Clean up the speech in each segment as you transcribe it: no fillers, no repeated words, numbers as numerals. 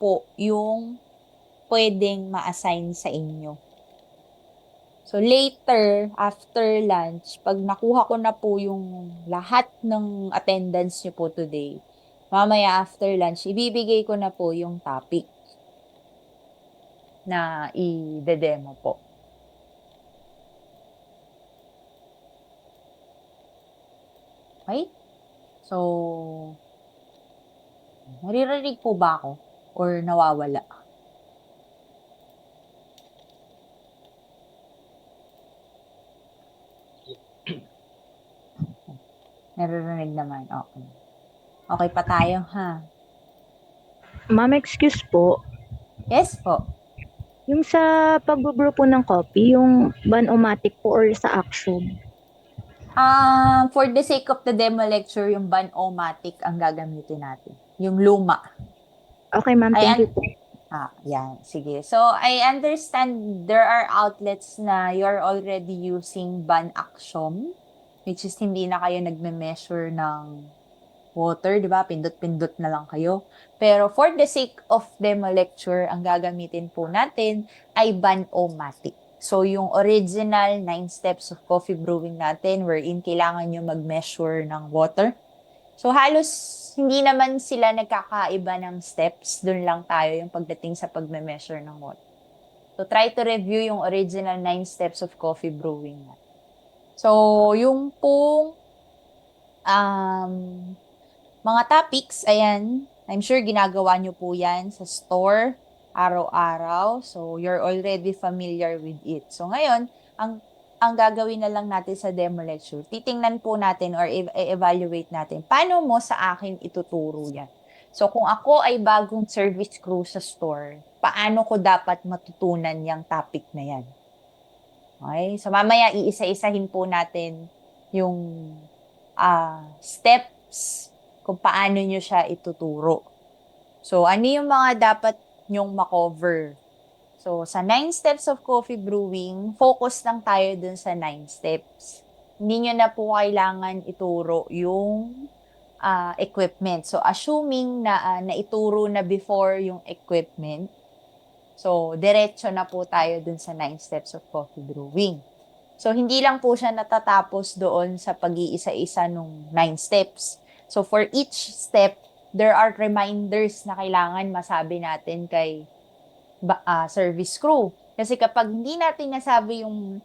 po yung pwedeng ma-assign sa inyo. So later, after lunch, pag nakuha ko na po yung lahat ng attendance nyo po today, mamaya after lunch, ibibigay ko na po yung topic na i-demo po. Okay? So, naririnig po ba ako? Or nawawala? Naririnig naman. Okay. Okay pa tayo, ha? Ma'am, excuse po. Yes po. Yung sa pag-brew po ng coffee, yung ban-o-matic po or sa action? For the sake of the demo lecture, yung Ban-O-Matic ang gagamitin natin. Yung luma. Okay, ma'am. Thank you Ayan. po. Yan. Sige. So, I understand there are outlets na you're already using Ban-Axiom, which is hindi na kayo nagme-measure ng water, di ba? Pindot-pindot na lang kayo. Pero for the sake of demo lecture, ang gagamitin po natin ay Ban-O-Matic. So, yung original 9 steps of coffee brewing natin wherein kailangan nyo mag-measure ng water. So, halos hindi naman sila nagkakaiba ng steps. Doon lang tayo yung pagdating sa pagme-measure ng water. So, try to review yung original 9 steps of coffee brewing natin. So, yung pong mga topics, ayan, I'm sure ginagawa nyo po yan sa store araw-araw. So, you're already familiar with it. So, ngayon, ang gagawin na lang natin sa demo lecture, titingnan po natin or evaluate natin, paano mo sa akin ituturo yan? So, kung ako ay bagong service crew sa store, paano ko dapat matutunan yung topic na yan? Okay? So, mamaya iisa-isahin po natin yung steps kung paano nyo siya ituturo. So, ano yung mga dapat nyong makover? So, sa 9 steps of coffee brewing, focus lang tayo dun sa 9 steps. Hindi nyo na po kailangan ituro yung equipment. So, assuming na naituro na before yung equipment, so, diretso na po tayo dun sa 9 steps of coffee brewing. So, hindi lang po siya natatapos doon sa pag-iisa-isa nung 9 steps. So, for each step, there are reminders na kailangan masabi natin kay service crew. Kasi kapag hindi natin nasabi yung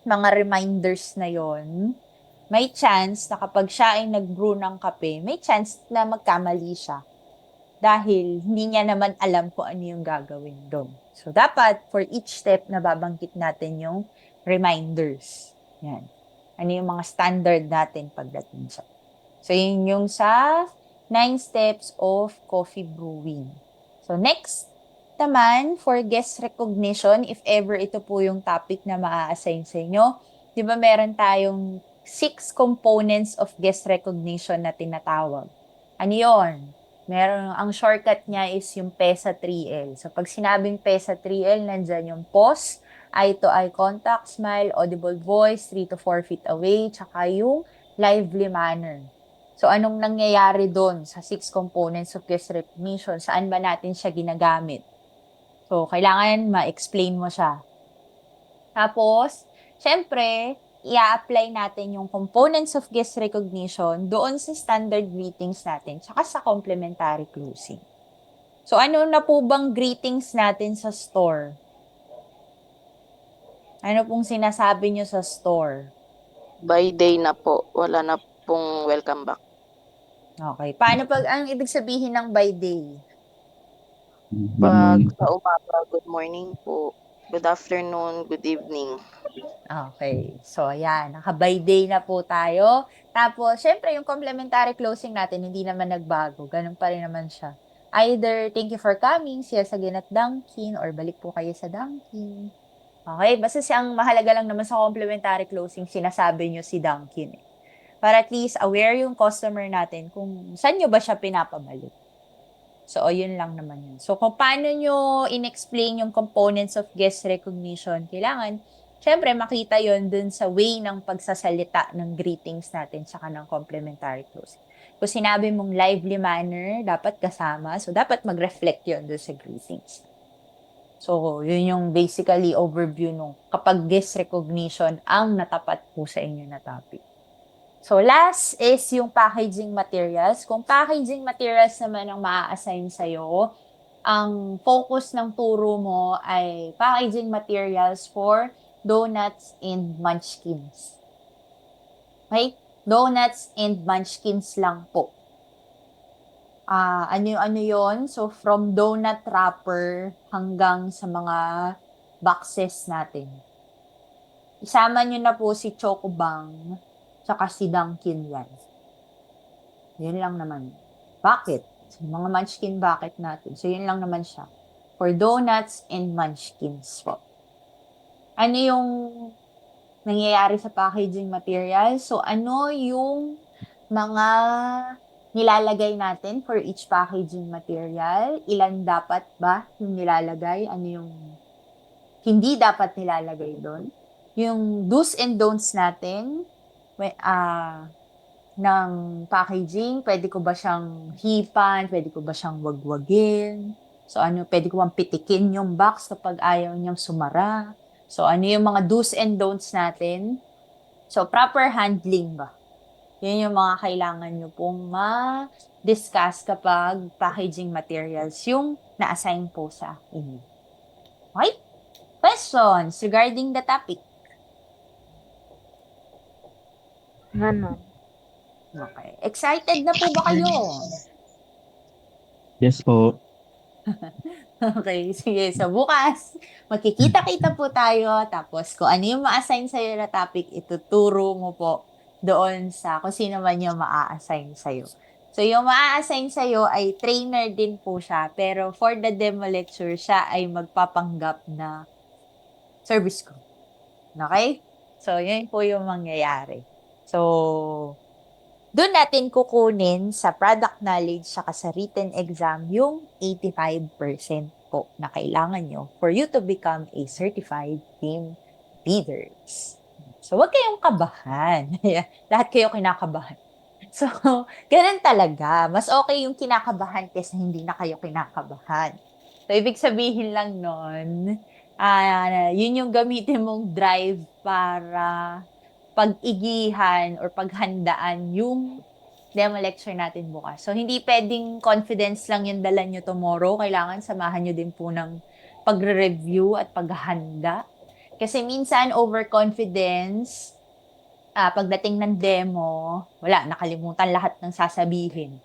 mga reminders na yon, may chance na kapag siya ay nag-brew ng kape, may chance na magkamali siya. Dahil hindi niya naman alam kung ano yung gagawin doon. So, dapat for each step na babanggit natin yung reminders. Yan. Ano yung mga standard natin pagdating sa. So, yun yung sa 9 steps of coffee brewing. So, next naman, for guest recognition, if ever ito po yung topic na maa-assign sa inyo, di ba meron tayong 6 components of guest recognition na tinatawag. Ano yun? Meron, ang shortcut niya is yung PESA 3L. So, pag sinabing PESA 3L, nandyan yung pause, eye-to-eye contact, smile, audible voice, 3 to 4 feet away, tsaka yung lively manner. So, anong nangyayari doon sa 6 components of guest recognition? Saan ba natin siya ginagamit? So, kailangan ma-explain mo siya. Tapos, syempre, i-apply natin yung components of guest recognition doon sa standard greetings natin, tsaka sa complementary closing. So, ano na po bang greetings natin sa store? Ano pong sinasabi nyo sa store? By day na po. Wala na pong welcome back. Okay. Paano pag, ang ibig sabihin ng by day? Pag sa umaga, good morning po. Good afternoon, good evening. Okay. So, ayan. Naka-by day na po tayo. Tapos, syempre, yung complementary closing natin, hindi naman nagbago. Ganun pa rin naman siya. Either, thank you for coming, siya sa at Dunkin, or balik po kayo sa Dunkin. Okay? Basta siyang mahalaga lang naman sa complementary closing, sinasabi nyo si Dunkin. Para at least aware yung customer natin kung saan nyo ba siya pinapabalik. So, yun lang naman yun. So, kung paano nyo in-explain yung components of guest recognition, kailangan, syempre, makita yon dun sa way ng pagsasalita ng greetings natin saka ng complimentary closing. Kung sinabi mong lively manner, dapat kasama. So, dapat mag-reflect yun doon sa greetings. So, yun yung basically overview nung kapag guest recognition ang natapat po sa inyo na topic. So, last is yung packaging materials. Kung packaging materials naman ang maa-assign sa'yo, ang focus ng turo mo ay packaging materials for donuts and munchkins. Okay? Donuts and munchkins lang po. Ano yon? So, from donut wrapper hanggang sa mga boxes natin. Isama nyo na po si Chocobang tsaka si Dunkin yan. Yun lang naman. Bucket. So, mga munchkin bucket natin. So, yun lang naman siya. For donuts and munchkins po. Ano yung nangyayari sa packaging material? So, ano yung mga nilalagay natin for each packaging material? Ilan dapat ba yung nilalagay? Ano yung hindi dapat nilalagay doon? Yung do's and don'ts natin ng packaging, pwede ko ba siyang hipan? Pwede ko ba siyang wagwagin? So, pwede ko bang pitikin yung box kapag ayaw niyang sumara? So, ano yung mga do's and don'ts natin? So, proper handling ba? Yun yung mga kailangan nyo pong ma-discuss kapag packaging materials yung na-assign po sa inyo. Okay? Questions regarding the topic? Ganon. Okay. Excited na po ba kayo? Yes po. Okay, sige. So, bukas, magkikita-kita po tayo. Tapos, kung ano yung ma-assign sa'yo na topic, ituturo mo po doon sa kung sino man yung ma-assign sa'yo. So, yung ma-assign sa'yo ay trainer din po siya. Pero for the demo lecture, siya ay magpapanggap na service crew. Okay? So, yun po yung mangyayari. So, doon natin kukunin sa product knowledge saka sa written exam yung 85% po na kailangan nyo for you to become a certified team leaders. So, wag kayong kabahan. Lahat kayo kinakabahan. So, ganun talaga. Mas okay yung kinakabahan kaysa hindi na kayo kinakabahan. So, ibig sabihin lang nun, yun yung gamitin mong drive para pag-igihan or paghandaan yung demo lecture natin bukas. So, hindi pwedeng confidence lang yung dala nyo tomorrow. Kailangan samahan nyo din po ng pagre-review at paghahanda. Kasi minsan, overconfidence, pagdating ng demo, wala, nakalimutan lahat ng sasabihin.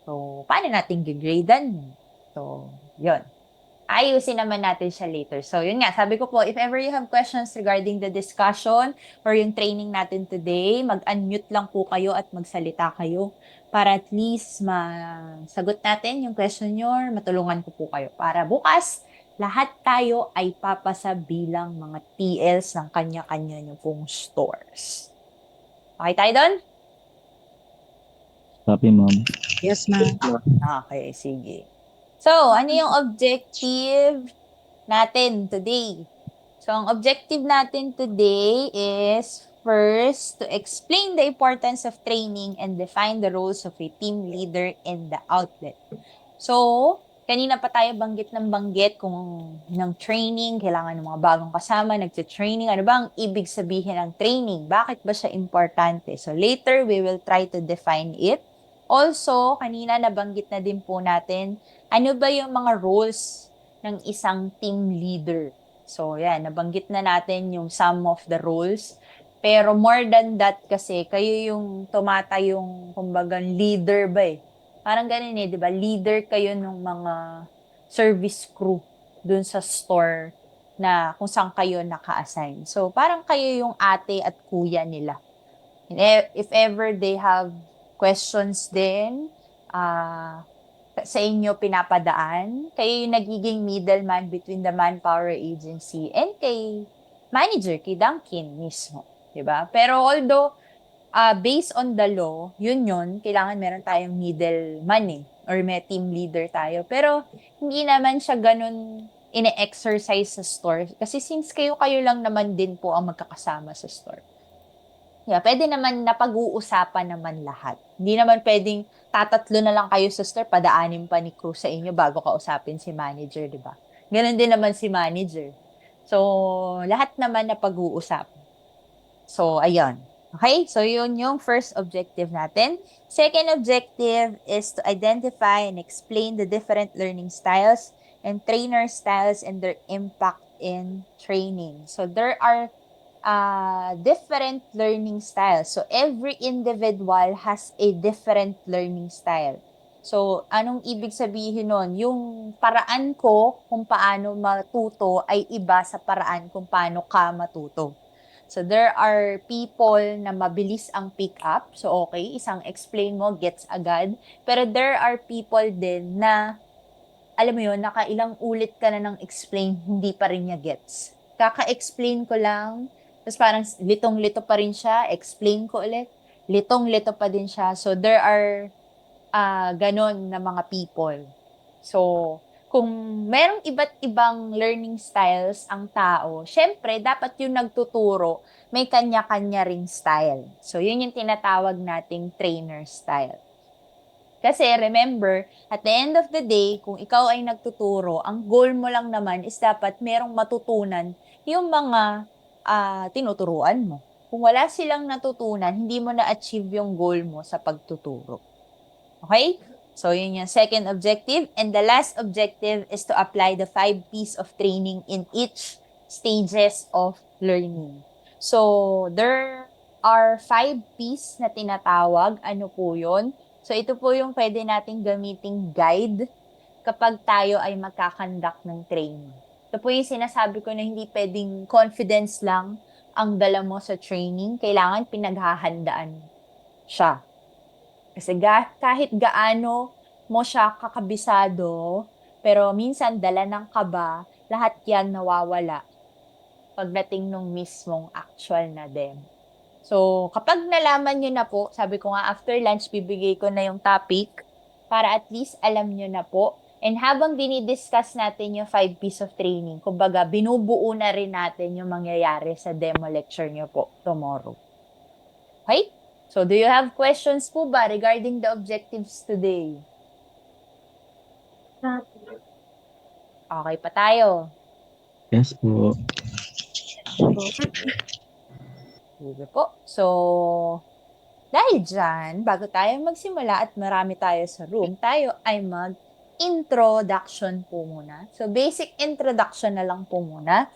So, paano natin gigradean? So, yun. Ayusin naman natin siya later. So, yun nga, sabi ko po, if ever you have questions regarding the discussion or yung training natin today, mag-unmute lang po kayo at magsalita kayo para at least masagot natin yung question nyo or matulungan ko po kayo. Para bukas, lahat tayo ay papasa bilang mga TLs ng kanya-kanya nyo pong stores. Okay tayo doon? Copy, ma'am. Yes, ma'am. Okay, sige. So, ano yung objective natin today? So, ang objective natin today is first, to explain the importance of training and define the roles of a team leader in the outlet. So, kanina pa tayo banggit kung ng training, kailangan ng mga bagong kasama, nagte-training. Ano ba ang ibig sabihin ng training? Bakit ba siya importante? So, later, we will try to define it. Also, kanina nabanggit na din po natin, ano ba yung mga roles ng isang team leader? So, yan, nabanggit na natin yung some of the roles. Pero more than that kasi, kayo yung tumatayong, kumbaga, leader ba eh? Parang ganun eh, di ba? Leader kayo ng mga service crew dun sa store na kung saan kayo naka-assign. So, parang kayo yung ate at kuya nila. And if ever they have questions din, sa inyo pinapadaan, kayo yung nagiging middleman between the manpower agency and kay manager, kay Dunkin mismo. Diba? Pero although, based on the law, yun, kailangan meron tayong middleman eh, or may team leader tayo. Pero, hindi naman siya ganun ine-exercise sa store. Kasi since kayo lang naman din po ang magkakasama sa store. Yeah, pwede naman napag-uusapan naman lahat. Hindi naman pwedeng tatatlo na lang kayo sa store, padaanin pa ni crew sa inyo bago kausapin si manager, di ba? Ganon din naman si manager. So, lahat naman na pag-uusap. So, ayun. Okay? So, yun yung first objective natin. Second objective is to identify and explain the different learning styles and trainer styles and their impact in training. So, there are different learning styles. So, every individual has a different learning style. So, anong ibig sabihin nun? Yung paraan ko kung paano matuto ay iba sa paraan kung paano ka matuto. So, there are people na mabilis ang pick up. So, okay, isang explain mo, gets agad. Pero there are people din na, alam mo yun, nakailang ulit ka na ng explain, hindi pa rin niya gets. Kaka-explain ko lang, tapos parang litong-lito pa rin siya, explain ko ulit, litong-lito pa din siya. So, there are ganon na mga people. So, kung merong iba't ibang learning styles ang tao, syempre, dapat yung nagtuturo, may kanya-kanya ring style. So, yun yung tinatawag nating trainer style. Kasi remember, at the end of the day, kung ikaw ay nagtuturo, ang goal mo lang naman is dapat merong matutunan yung mga tinuturuan mo. Kung wala silang natutunan, hindi mo na-achieve yung goal mo sa pagtuturo. Okay? So, yun yung second objective. And the last objective is to apply the 5 P's of training in each stages of learning. So, there are 5 P's na tinatawag. Ano po yun? So, ito po yung pwede nating gamiting guide kapag tayo ay magkakandak ng training. Ito po yung sinasabi ko na hindi pwedeng confidence lang ang dala mo sa training. Kailangan pinaghahandaan siya. Kasi kahit gaano mo siya kakabisado, pero minsan dala ng kaba, lahat yan nawawala pagdating nung mismong actual na demo. So, kapag nalaman nyo na po, sabi ko nga after lunch, bibigay ko na yung topic para at least alam nyo na po. And habang dinidiscuss natin yung 5 P's of training, kumbaga binubuo na rin natin yung mangyayari sa demo lecture nyo po tomorrow. Okay? So, do you have questions po ba regarding the objectives today? Okay pa tayo? Yes po. Sige po. So, dahil dyan, bago tayo magsimula at marami tayo sa room, tayo ay mag-introduction po muna. So, basic introduction na lang po muna.